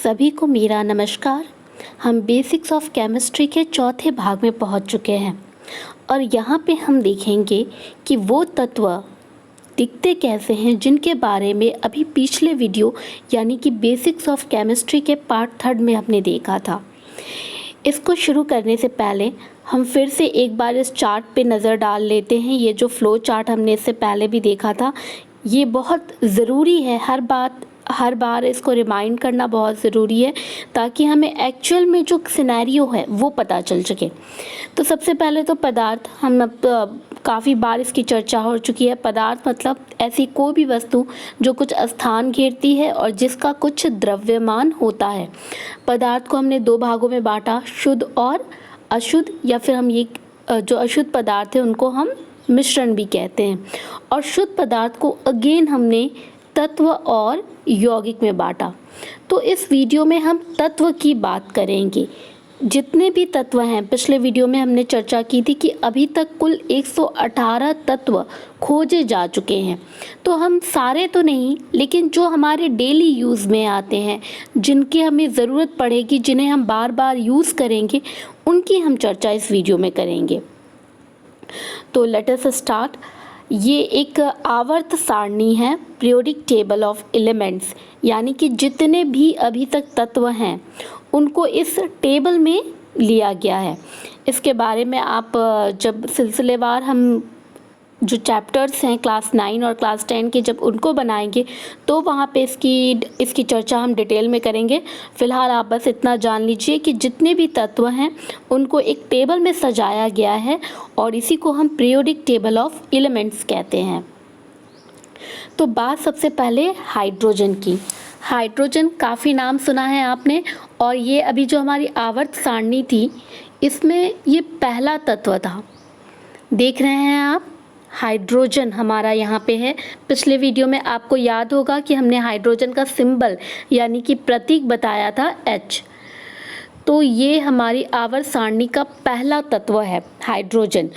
सभी को मेरा नमस्कार। हम बेसिक्स ऑफ केमिस्ट्री के चौथे भाग में पहुंच चुके हैं और यहाँ पे हम देखेंगे कि वो तत्व दिखते कैसे हैं जिनके बारे में अभी पिछले वीडियो यानी कि बेसिक्स ऑफ केमिस्ट्री के पार्ट 3 में हमने देखा था। इसको शुरू करने से पहले हम फिर से एक बार इस चार्ट पे नज़र डाल लेते हैं। ये जो फ्लो चार्ट हमने इससे पहले भी देखा था, ये बहुत ज़रूरी है। हर बार इसको रिमाइंड करना बहुत ज़रूरी है ताकि हमें एक्चुअल में जो सिनेरियो है वो पता चल सके। तो सबसे पहले तो पदार्थ, हम अब काफ़ी बार इसकी चर्चा हो चुकी है। पदार्थ मतलब ऐसी कोई भी वस्तु जो कुछ स्थान घेरती है और जिसका कुछ द्रव्यमान होता है। पदार्थ को हमने दो भागों में बांटा, शुद्ध और अशुद्ध, या फिर हम ये जो अशुद्ध पदार्थ है उनको हम मिश्रण भी कहते हैं। और शुद्ध पदार्थ को अगेन हमने तत्व और यौगिक में बांटा। तो इस वीडियो में हम तत्व की बात करेंगे। जितने भी तत्व हैं, पिछले वीडियो में हमने चर्चा की थी कि अभी तक कुल 118 तत्व खोजे जा चुके हैं। तो हम सारे तो नहीं, लेकिन जो हमारे डेली यूज़ में आते हैं, जिनकी हमें ज़रूरत पड़ेगी, जिन्हें हम बार बार यूज़ करेंगे, उनकी हम चर्चा इस वीडियो में करेंगे। तो लेट अस स्टार्ट। ये एक आवर्त सारणी है, पीरियोडिक टेबल ऑफ एलिमेंट्स, यानी कि जितने भी अभी तक तत्व हैं उनको इस टेबल में लिया गया है। इसके बारे में आप जब सिलसिलेवार हम जो चैप्टर्स हैं क्लास 9 और क्लास 10 के, जब उनको बनाएंगे तो वहाँ पे इसकी चर्चा हम डिटेल में करेंगे। फ़िलहाल आप बस इतना जान लीजिए कि जितने भी तत्व हैं उनको एक टेबल में सजाया गया है और इसी को हम पीरियोडिक टेबल ऑफ एलिमेंट्स कहते हैं। तो बात सबसे पहले हाइड्रोजन की। हाइड्रोजन काफ़ी नाम सुना है आपने, और ये अभी जो हमारी आवर्त सारणी थी इसमें ये पहला तत्व था। देख रहे हैं आप, हाइड्रोजन हमारा यहाँ पे है। पिछले वीडियो में आपको याद होगा कि हमने हाइड्रोजन का सिंबल यानी कि प्रतीक बताया था H। तो ये हमारी आवर्त सारणी का पहला तत्व है हाइड्रोजन।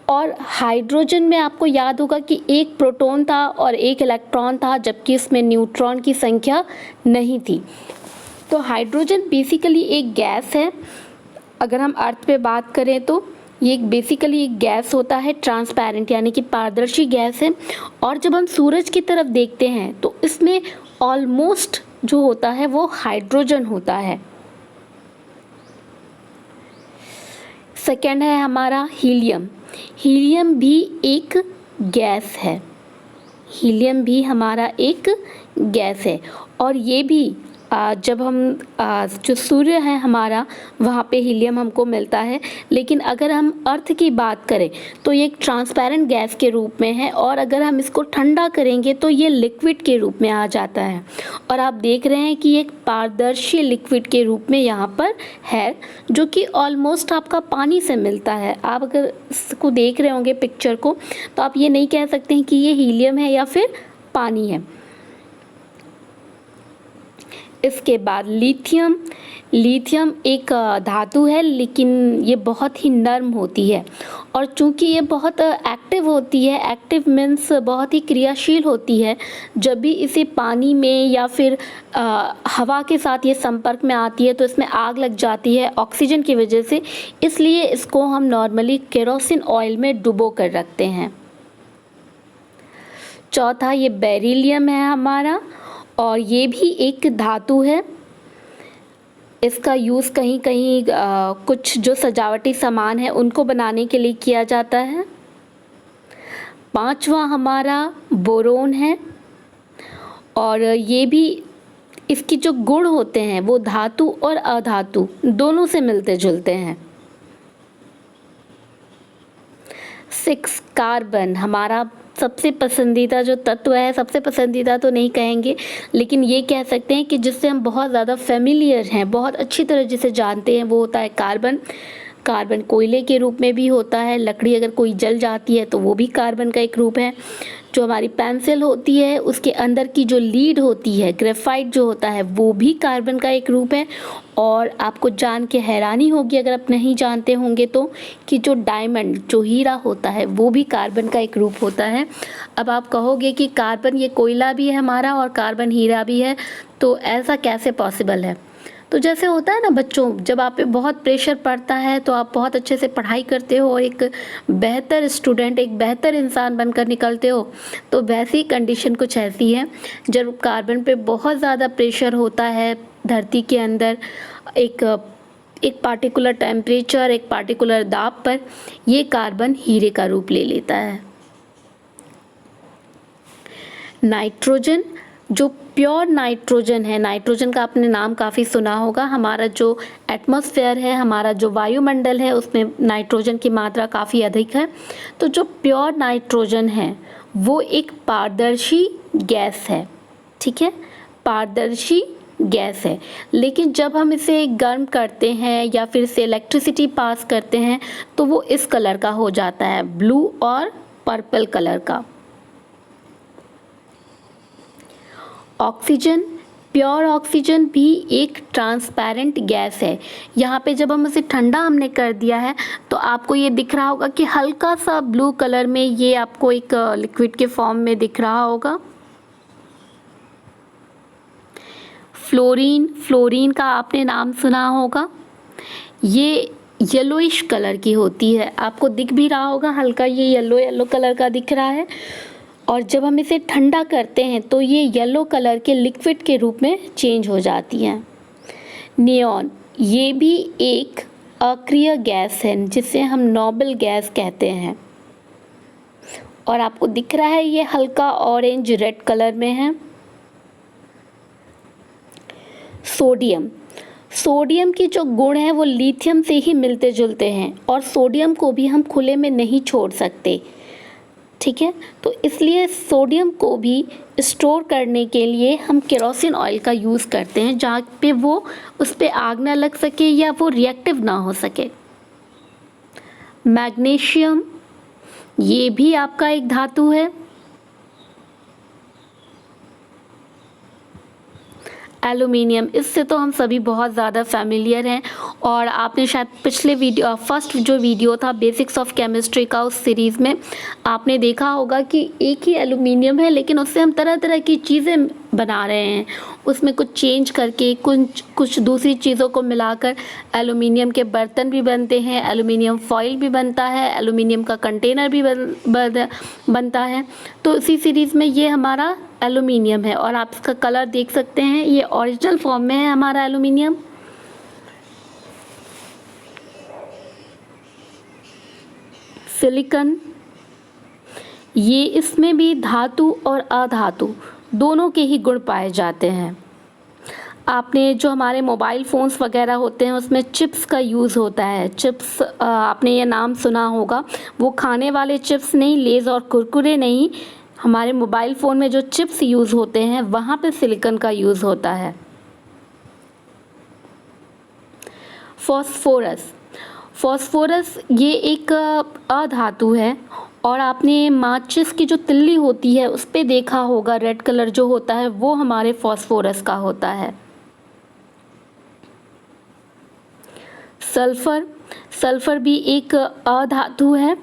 और हाइड्रोजन में आपको याद होगा कि एक प्रोटॉन था और एक इलेक्ट्रॉन था, जबकि इसमें न्यूट्रॉन की संख्या नहीं थी। तो हाइड्रोजन बेसिकली एक गैस है। अगर हम अर्थ पे बात करें तो ये बेसिकली एक गैस होता है, ट्रांसपेरेंट यानी कि पारदर्शी गैस है। और जब हम सूरज की तरफ देखते हैं तो इसमें ऑलमोस्ट जो होता है वो हाइड्रोजन होता है। सेकेंड है हमारा हीलियम। हीलियम भी एक गैस है। हीलियम भी हमारा एक गैस है और ये भी जब हम जो सूर्य है हमारा, वहाँ पे हीलियम हमको मिलता है। लेकिन अगर हम अर्थ की बात करें तो ये एक ट्रांसपेरेंट गैस के रूप में है, और अगर हम इसको ठंडा करेंगे तो ये लिक्विड के रूप में आ जाता है। और आप देख रहे हैं कि एक पारदर्शी लिक्विड के रूप में यहाँ पर है, जो कि ऑलमोस्ट आपका पानी से मिलता है। आप अगर इसको देख रहे होंगे पिक्चर को, तो आप ये नहीं कह सकते हैं कि ये हीलियम है या फिर पानी है। इसके बाद लिथियम। लिथियम एक धातु है, लेकिन ये बहुत ही नर्म होती है। और चूंकि ये बहुत एक्टिव होती है, एक्टिव मीन्स बहुत ही क्रियाशील होती है, जब भी इसे पानी में या फिर हवा के साथ ये संपर्क में आती है तो इसमें आग लग जाती है ऑक्सीजन की वजह से। इसलिए इसको हम नॉर्मली केरोसिन ऑयल में डुबो कर रखते हैं। चौथा ये बेरिलियम है हमारा, और ये भी एक धातु है। इसका यूज़ कहीं कहीं कुछ जो सजावटी सामान है उनको बनाने के लिए किया जाता है। पांचवा हमारा बोरोन है, और ये भी, इसकी जो गुण होते हैं वो धातु और अधातु दोनों से मिलते जुलते हैं। 6 कार्बन हमारा सबसे पसंदीदा जो तत्व है। सबसे पसंदीदा तो नहीं कहेंगे, लेकिन ये कह सकते हैं कि जिससे हम बहुत ज़्यादा फेमिलियर हैं, बहुत अच्छी तरह जिसे जानते हैं, वो होता है कार्बन। कार्बन कोयले के रूप में भी होता है। लकड़ी अगर कोई जल जाती है तो वो भी कार्बन का एक रूप है। जो हमारी पेंसिल होती है उसके अंदर की जो लीड होती है, ग्रेफाइट जो होता है, वो भी कार्बन का एक रूप है। और आपको जान के हैरानी होगी अगर आप नहीं जानते होंगे तो, कि जो डायमंड, जो हीरा होता है, वो भी कार्बन का एक रूप होता है। अब आप कहोगे कि कार्बन ये कोयला भी है हमारा और कार्बन हीरा भी है, तो ऐसा कैसे पॉसिबल है? तो जैसे होता है ना बच्चों, जब आप पे बहुत प्रेशर पड़ता है तो आप बहुत अच्छे से पढ़ाई करते हो और एक बेहतर स्टूडेंट, एक बेहतर इंसान बनकर निकलते हो, तो वैसी कंडीशन कुछ ऐसी है जब कार्बन पे बहुत ज़्यादा प्रेशर होता है धरती के अंदर, एक एक पार्टिकुलर टेम्परेचर, एक पार्टिकुलर दाब पर, ये कार्बन हीरे का रूप ले लेता है। नाइट्रोजन, जो प्योर नाइट्रोजन है, नाइट्रोजन का आपने नाम काफ़ी सुना होगा। हमारा जो एटमॉस्फेयर है, हमारा जो वायुमंडल है, उसमें नाइट्रोजन की मात्रा काफ़ी अधिक है। तो जो प्योर नाइट्रोजन है वो एक पारदर्शी गैस है, ठीक है, पारदर्शी गैस है। लेकिन जब हम इसे गर्म करते हैं या फिर से इलेक्ट्रिसिटी पास करते हैं तो वो इस कलर का हो जाता है, ब्लू और पर्पल कलर का। ऑक्सीजन, प्योर ऑक्सीजन भी एक ट्रांसपेरेंट गैस है। यहाँ पे जब हम इसे ठंडा हमने कर दिया है तो आपको ये दिख रहा होगा कि हल्का सा ब्लू कलर में ये आपको एक लिक्विड के फॉर्म में दिख रहा होगा। फ्लोरीन, फ्लोरीन का आपने नाम सुना होगा। ये येलोइश कलर की होती है, आपको दिख भी रहा होगा, हल्का ये येलो येलो कलर का दिख रहा है। और जब हम इसे ठंडा करते हैं तो ये येलो कलर के लिक्विड के रूप में चेंज हो जाती हैं। नियॉन, ये भी एक अक्रिय गैस है जिसे हम नोबल गैस कहते हैं, और आपको दिख रहा है ये हल्का ऑरेंज रेड कलर में है। सोडियम, सोडियम की जो गुण है वो लिथियम से ही मिलते जुलते हैं और सोडियम को भी हम खुले में नहीं छोड़ सकते, ठीक है। तो इसलिए सोडियम को भी स्टोर करने के लिए हम केरोसिन ऑयल का यूज़ करते हैं, जहाँ पे वो उस पर आग ना लग सके या वो रिएक्टिव ना हो सके। मैग्नीशियम, ये भी आपका एक धातु है। एल्युमिनियम, इससे तो हम सभी बहुत ज़्यादा फैमिलियर हैं और आपने शायद पिछले वीडियो, फर्स्ट जो वीडियो था बेसिक्स ऑफ केमिस्ट्री का, उस सीरीज़ में आपने देखा होगा कि एक ही एल्युमिनियम है लेकिन उससे हम तरह तरह की चीज़ें बना रहे हैं, उसमें कुछ चेंज करके कुछ दूसरी चीज़ों को मिलाकर एल्युमिनियम के बर्तन भी बनते हैं, एल्युमिनियम फॉइल भी बनता है, एल्युमिनियम का कंटेनर भी बनता है। तो इसी सीरीज़ में ये हमारा एल्युमिनियम है और आप इसका कलर देख सकते हैं, ये ओरिजिनल फॉर्म में है हमारा एल्युमिनियम। सिलिकॉन, ये इसमें भी धातु और अधातु दोनों के ही गुण पाए जाते हैं। आपने जो हमारे मोबाइल फ़ोन्स वगैरह होते हैं उसमें चिप्स का यूज़ होता है। चिप्स, आपने ये नाम सुना होगा, वो खाने वाले चिप्स नहीं, लेज़ और कुरकुरे नहीं, हमारे मोबाइल फ़ोन में जो चिप्स यूज़ होते हैं वहाँ पे सिलिकॉन का यूज़ होता है। फॉस्फोरस, फॉस्फोरस ये एक अधातु है और आपने माचिस की जो तिल्ली होती है उस पे देखा होगा, रेड कलर जो होता है वो हमारे फॉस्फोरस का होता है। सल्फर, सल्फर भी एक अधातु है।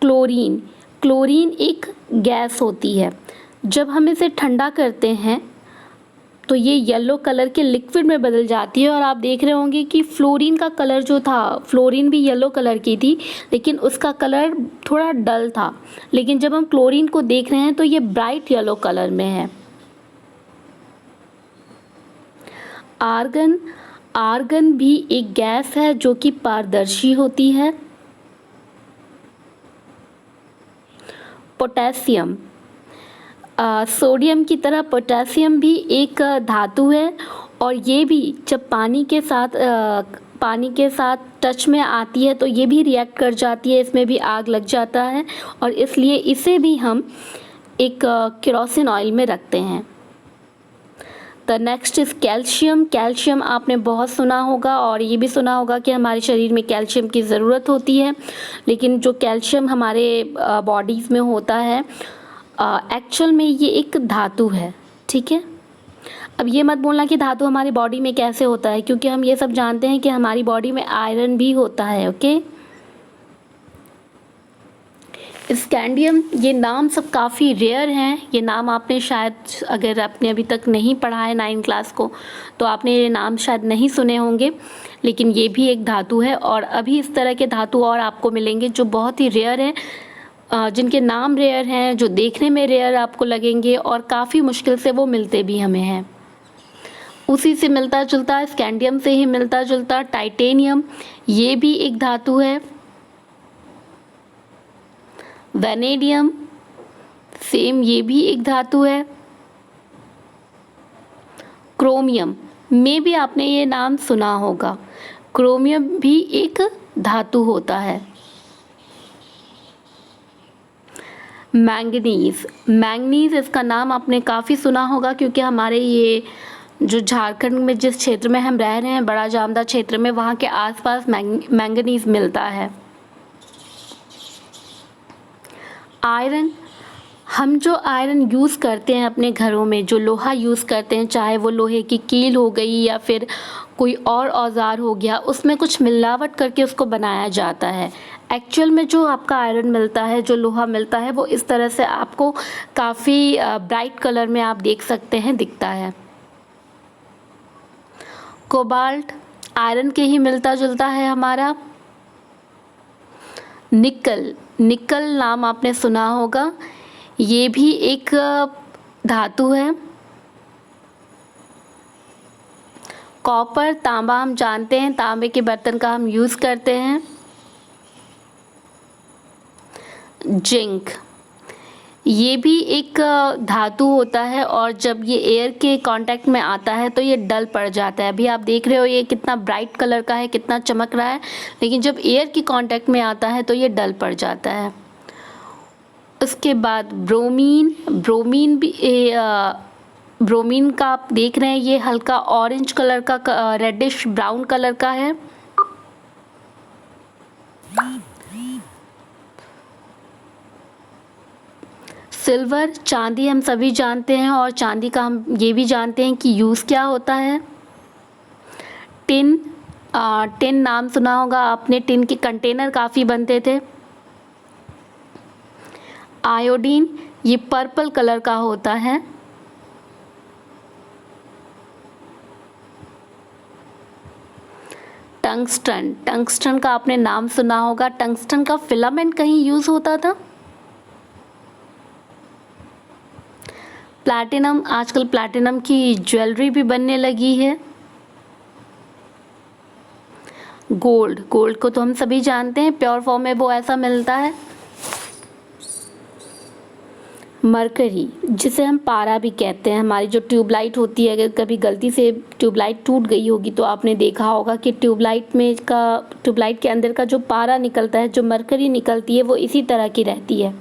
क्लोरीन, क्लोरीन एक गैस होती है, जब हम इसे ठंडा करते हैं तो ये येलो कलर के लिक्विड में बदल जाती है और आप देख रहे होंगे कि फ्लोरीन का कलर जो था, फ्लोरीन भी येलो कलर की थी लेकिन उसका कलर थोड़ा डल था, लेकिन जब हम क्लोरीन को देख रहे हैं तो ये ब्राइट येलो कलर में है। आर्गन, आर्गन भी एक गैस है जो कि पारदर्शी होती है। पोटेशियम, सोडियम की तरह पोटेशियम भी एक धातु है और ये भी जब पानी के साथ टच में आती है तो ये भी रिएक्ट कर जाती है, इसमें भी आग लग जाता है और इसलिए इसे भी हम एक केरोसिन ऑयल में रखते हैं। The next is calcium. Calcium आपने बहुत सुना होगा और ये भी सुना होगा कि हमारे शरीर में कैल्शियम की ज़रूरत होती है, लेकिन जो कैल्शियम हमारे बॉडीज़ में होता है एक्चुअल में ये एक धातु है, ठीक है। अब ये मत बोलना कि धातु हमारी बॉडी में कैसे होता है, क्योंकि हम ये सब जानते हैं कि हमारी बॉडी में आयरन भी होता है, ओके। स्कैंडियम, ये नाम सब काफ़ी रेयर हैं। ये नाम आपने शायद, अगर आपने अभी तक नहीं पढ़ा है 9 क्लास को, तो आपने ये नाम शायद नहीं सुने होंगे, लेकिन ये भी एक धातु है। और अभी इस तरह के धातु और आपको मिलेंगे जो बहुत ही रेयर हैं, जिनके नाम रेयर हैं, जो देखने में रेयर आपको लगेंगे और काफ़ी मुश्किल से वो मिलते भी हमें हैं। उसी से मिलता जुलता, स्कैंडियम से ही मिलता जुलता टाइटेनियम, ये भी एक धातु है। वैनेडियम, सेम, ये भी एक धातु है। क्रोमियम में भी आपने ये नाम सुना होगा, क्रोमियम भी एक धातु होता है। मैंगनीज, मैंगनीज इसका नाम आपने काफ़ी सुना होगा, क्योंकि हमारे ये जो झारखंड में जिस क्षेत्र में हम रह रहे हैं, बड़ा जामदा क्षेत्र में, वहाँ के आसपास मैंगनीज मिलता है। आयरन, हम जो आयरन यूज़ करते हैं अपने घरों में, जो लोहा यूज़ करते हैं, चाहे वो लोहे की कील हो गई या फिर कोई और औजार हो गया, उसमें कुछ मिलावट करके उसको बनाया जाता है। एक्चुअल में जो आपका आयरन मिलता है, जो लोहा मिलता है, वो इस तरह से आपको काफ़ी ब्राइट कलर में आप देख सकते हैं, दिखता है। कोबाल्ट आयरन के ही मिलता जुलता है हमारा। निकल, निकल नाम आपने सुना होगा, ये भी एक धातु है। कॉपर, तांबा हम जानते हैं, तांबे के बर्तन का हम यूज़ करते हैं। जिंक, ये भी एक धातु होता है, और जब ये एयर के कांटेक्ट में आता है तो ये डल पड़ जाता है। अभी आप देख रहे हो ये कितना ब्राइट कलर का है, कितना चमक रहा है, लेकिन जब एयर की कांटेक्ट में आता है तो ये डल पड़ जाता है। उसके बाद ब्रोमीन, ब्रोमीन भी ब्रोमीन का आप देख रहे हैं, ये हल्का ऑरेंज कलर का, रेडिश ब्राउन कलर का है। सिल्वर, चांदी हम सभी जानते हैं, और चांदी का हम ये भी जानते हैं कि यूज़ क्या होता है। टिन, टिन नाम सुना होगा आपने, टिन के कंटेनर काफ़ी बनते थे। आयोडीन, ये पर्पल कलर का होता है। टंगस्टन, टंगस्टन का आपने नाम सुना होगा, टंगस्टन का फिलामेंट कहीं यूज़ होता था। प्लैटिनम, आजकल प्लैटिनम की ज्वेलरी भी बनने लगी है। गोल्ड, गोल्ड को तो हम सभी जानते हैं, प्योर फॉर्म में वो ऐसा मिलता है। मरकरी, जिसे हम पारा भी कहते हैं, हमारी जो ट्यूबलाइट होती है, अगर कभी गलती से ट्यूबलाइट टूट गई होगी तो आपने देखा होगा कि ट्यूबलाइट के अंदर का जो पारा निकलता है, जो मरकरी निकलती है, वो इसी तरह की रहती है।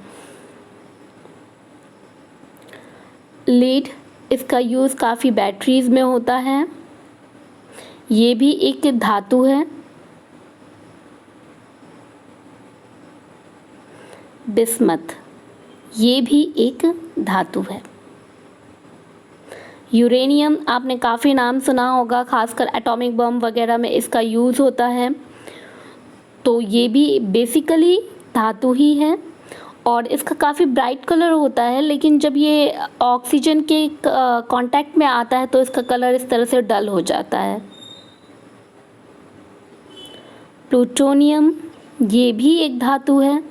लीड, इसका यूज़ काफ़ी बैटरीज में होता है, ये भी एक धातु है। बिस्मथ, ये भी एक धातु है। यूरेनियम, आपने काफ़ी नाम सुना होगा, खासकर एटॉमिक बम वगैरह में इसका यूज़ होता है, तो ये भी बेसिकली धातु ही है, और इसका काफ़ी ब्राइट कलर होता है, लेकिन जब ये ऑक्सीजन के कांटेक्ट में आता है तो इसका कलर इस तरह से डल हो जाता है। प्लूटोनियम, ये भी एक धातु है।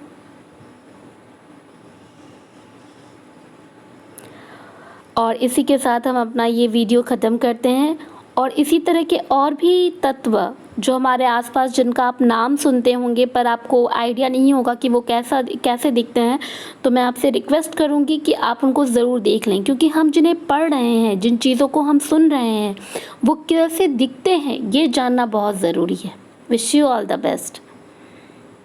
और इसी के साथ हम अपना ये वीडियो ख़त्म करते हैं। और इसी तरह के और भी तत्व जो हमारे आसपास, जिनका आप नाम सुनते होंगे पर आपको आइडिया नहीं होगा कि वो कैसे दिखते हैं, तो मैं आपसे रिक्वेस्ट करूँगी कि आप उनको ज़रूर देख लें, क्योंकि हम जिन्हें पढ़ रहे हैं, जिन चीज़ों को हम सुन रहे हैं, वो कैसे दिखते हैं, ये जानना बहुत ज़रूरी है। Wish you all the best.